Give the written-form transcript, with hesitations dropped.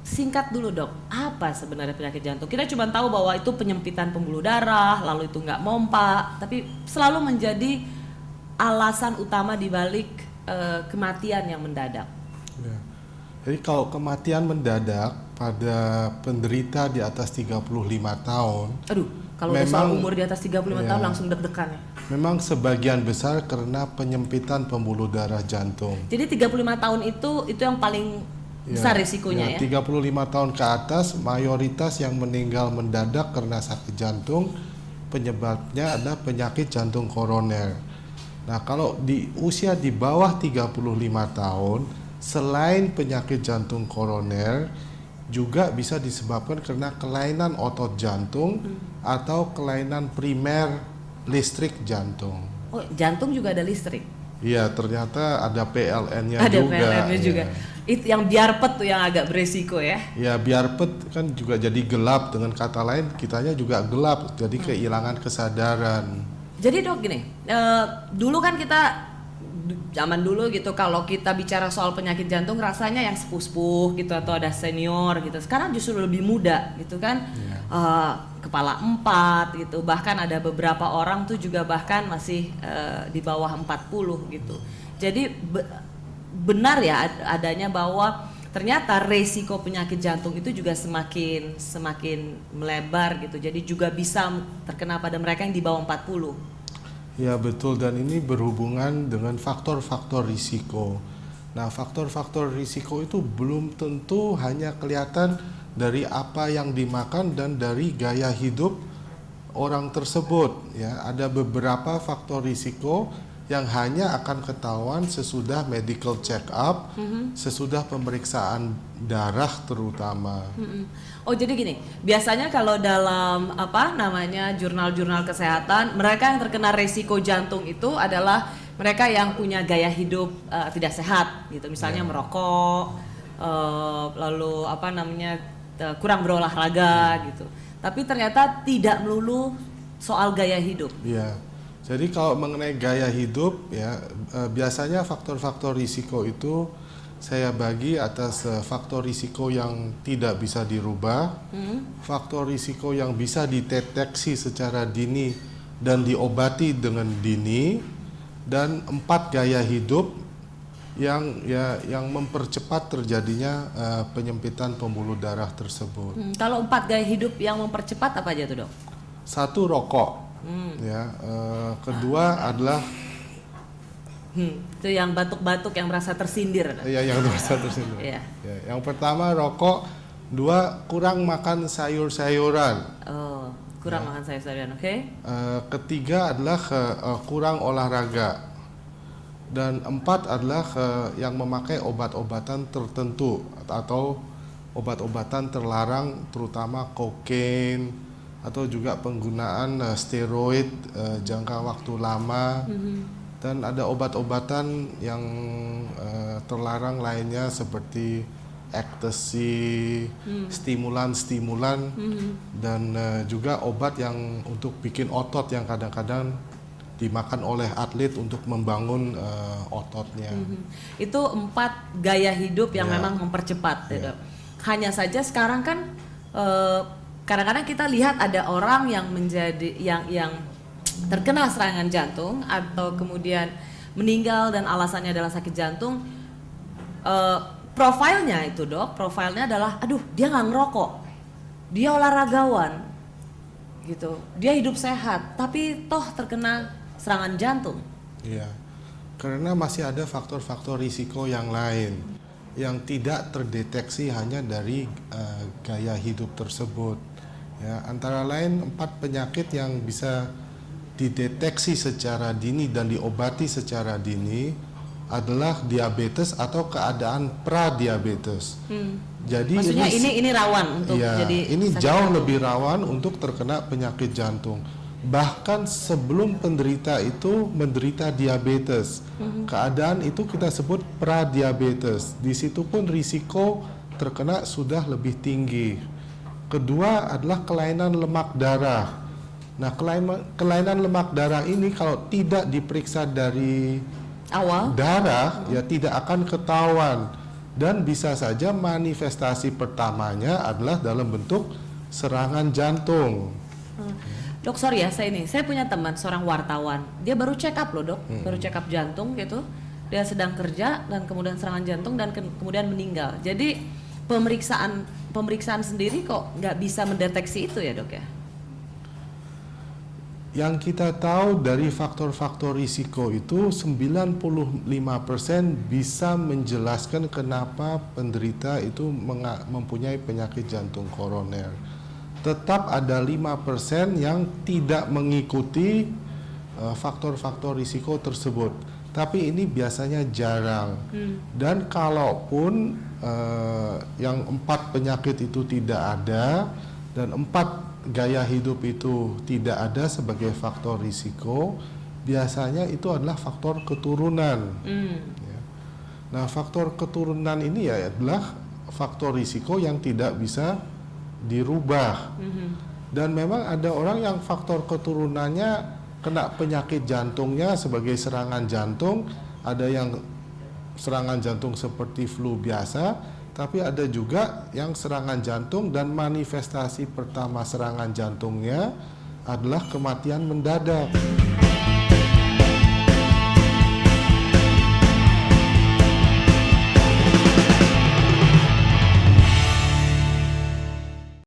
singkat dulu dok, apa sebenarnya penyakit jantung? Kita cuma tahu bahwa itu penyempitan pembuluh darah, lalu itu nggak mompa, tapi selalu menjadi alasan utama dibalik kematian yang mendadak. Ya. Jadi kalau kematian mendadak pada penderita di atas 35 tahun, Aduh, kalau udah soal umur di atas 35 tahun langsung deg-degan ya. Memang sebagian besar karena penyempitan pembuluh darah jantung. Jadi 35 tahun itu yang paling besar risikonya ya? 35 tahun ke atas, mayoritas yang meninggal mendadak karena sakit jantung, penyebabnya adalah penyakit jantung koroner. Nah, kalau di usia di bawah 35 tahun, selain penyakit jantung koroner, juga bisa disebabkan karena kelainan otot jantung atau kelainan primer listrik jantung. Oh, jantung juga ada listrik? Iya, ternyata ada PLN-nya juga. Ada PLN-nya juga. Itu yang biarpet tuh yang agak beresiko ya? Ya, biarpet kan juga jadi gelap. Dengan kata lain, kitanya juga gelap, jadi kehilangan kesadaran. Jadi dok gini, dulu kan kita zaman dulu gitu kalau kita bicara soal penyakit jantung rasanya yang sepuh-sepuh gitu atau ada senior gitu. Sekarang justru lebih muda gitu kan, kepala 4 gitu. Bahkan ada beberapa orang tuh juga bahkan masih di bawah 40 gitu. Jadi benar ya adanya bahwa ternyata resiko penyakit jantung itu juga semakin melebar gitu. Jadi juga bisa terkena pada mereka yang di bawah 40. Ya betul, dan ini berhubungan dengan faktor-faktor risiko. Nah, faktor-faktor risiko itu belum tentu hanya kelihatan dari apa yang dimakan dan dari gaya hidup orang tersebut. Ya, ada beberapa faktor risiko yang hanya akan ketahuan sesudah medical check up, sesudah pemeriksaan darah terutama. Oh jadi gini, biasanya kalau dalam jurnal-jurnal kesehatan, mereka yang terkena resiko jantung itu adalah mereka yang punya gaya hidup tidak sehat, gitu. Misalnya merokok, lalu kurang berolahraga, gitu. Tapi ternyata tidak melulu soal gaya hidup. Iya. Jadi kalau mengenai gaya hidup ya, biasanya faktor-faktor risiko itu saya bagi atas faktor risiko yang tidak bisa dirubah, faktor risiko yang bisa dideteksi secara dini dan diobati dengan dini, dan 4 gaya hidup yang mempercepat terjadinya penyempitan pembuluh darah tersebut. Kalau 4 gaya hidup yang mempercepat apa aja tuh dok? 1, rokok. Kedua adalah itu yang batuk-batuk yang merasa tersindir. Iya, yang merasa tersindir. Iya. Ya, yang pertama rokok, 2 kurang makan sayur-sayuran. Oh, kurang makan sayur-sayuran, oke? Ketiga adalah kurang olahraga. Dan 4 adalah yang memakai obat-obatan tertentu atau obat-obatan terlarang, terutama kokain atau juga penggunaan steroid jangka waktu lama. Dan ada obat-obatan yang terlarang lainnya seperti ecstasy, stimulan-stimulan, dan juga obat yang untuk bikin otot yang kadang-kadang dimakan oleh atlet untuk membangun ototnya. Itu 4 gaya hidup yang memang mempercepat. Dok. Hanya saja sekarang kan kadang-kadang kita lihat ada orang yang yang terkena serangan jantung atau kemudian meninggal dan alasannya adalah sakit jantung. Profilnya itu dok, profilnya adalah aduh dia nggak ngerokok, dia olahragawan gitu, dia hidup sehat tapi toh terkena serangan jantung. Iya, karena masih ada faktor-faktor risiko yang lain yang tidak terdeteksi hanya dari gaya hidup tersebut. Ya, antara lain 4 penyakit yang bisa dideteksi secara dini dan diobati secara dini adalah diabetes atau keadaan pradiabetes. Jadi maksudnya ini rawan untuk jadi ini jauh lebih rawan untuk terkena penyakit jantung. Bahkan sebelum penderita itu menderita diabetes, keadaan itu kita sebut pradiabetes. Di situ pun risiko terkena sudah lebih tinggi. Kedua adalah kelainan lemak darah. Nah, kelainan lemak darah ini kalau tidak diperiksa dari awal darah ya tidak akan ketahuan. Dan bisa saja manifestasi pertamanya adalah dalam bentuk serangan jantung. Dok, sorry ya, saya punya teman seorang wartawan, dia baru check up loh dok, baru check up jantung gitu, dia sedang kerja dan kemudian serangan jantung dan kemudian meninggal. Jadi pemeriksaan sendiri kok nggak bisa mendeteksi itu ya dok ya? Yang kita tahu dari faktor-faktor risiko itu 95% bisa menjelaskan kenapa penderita itu mempunyai penyakit jantung koroner. Tetap ada 5% yang tidak mengikuti faktor-faktor risiko tersebut. Tapi ini biasanya jarang. Dan kalaupun yang 4 penyakit itu tidak ada dan 4 gaya hidup itu tidak ada sebagai faktor risiko, biasanya itu adalah faktor keturunan. Ya. Nah, faktor keturunan ini ya adalah faktor risiko yang tidak bisa dirubah. Dan memang ada orang yang faktor keturunannya kena penyakit jantungnya sebagai serangan jantung, ada yang serangan jantung seperti flu biasa, tapi ada juga yang serangan jantung dan manifestasi pertama serangan jantungnya adalah kematian mendadak.